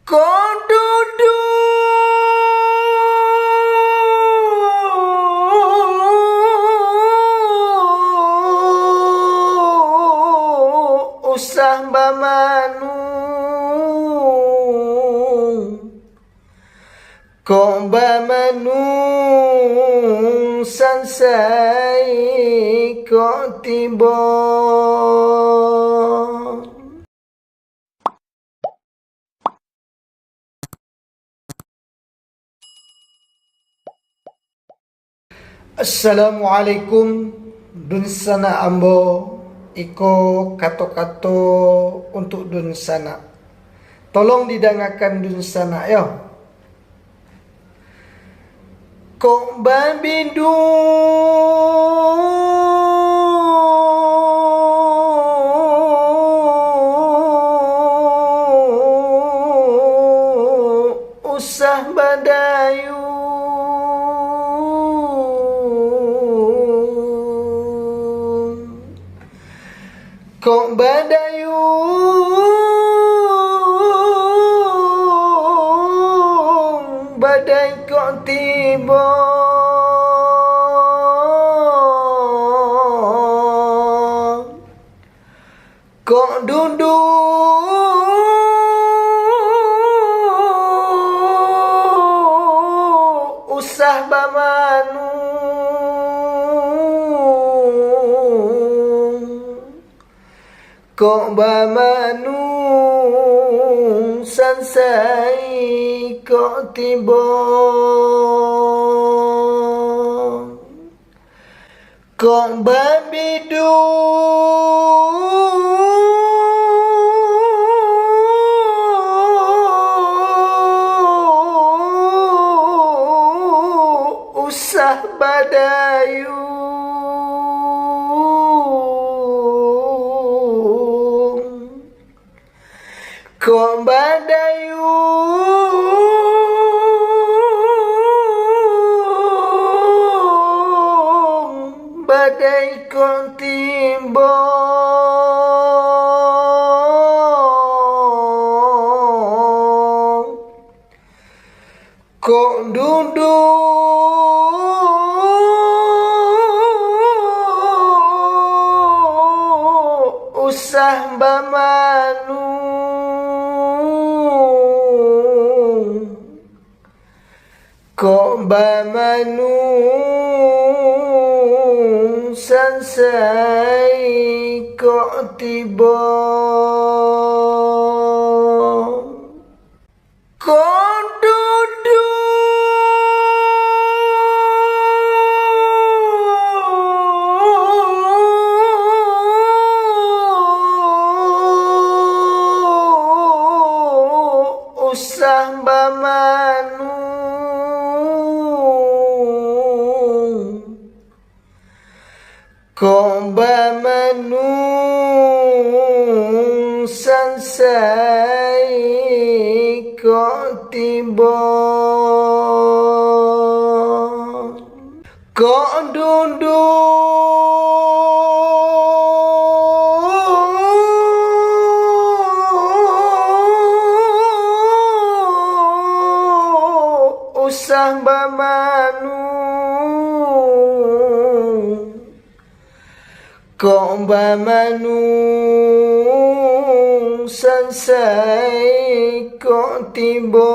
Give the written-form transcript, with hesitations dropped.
Kau duduk usah bamanu, kau bamanu sansai kau tiba. Assalamualaikum dun sana ambo. Iko kato-kato untuk dun sana. Tolong didengarkan dun sana yo. Kok babindu usah badayu, kok badayu badai kok tiba. Kok duduk usah bamanu, kok bamanu sansai kok tiba. Kok babidu usah badayu, kok badayu badai kok tiba. Kok duduk usah bamanu, kok bamanu sansai kok tiba. Kok duduk usah bamanu, kok bamanu sansai kok tiba. Kok duduk usah bamanu, kok bamanu sansai kok tiba.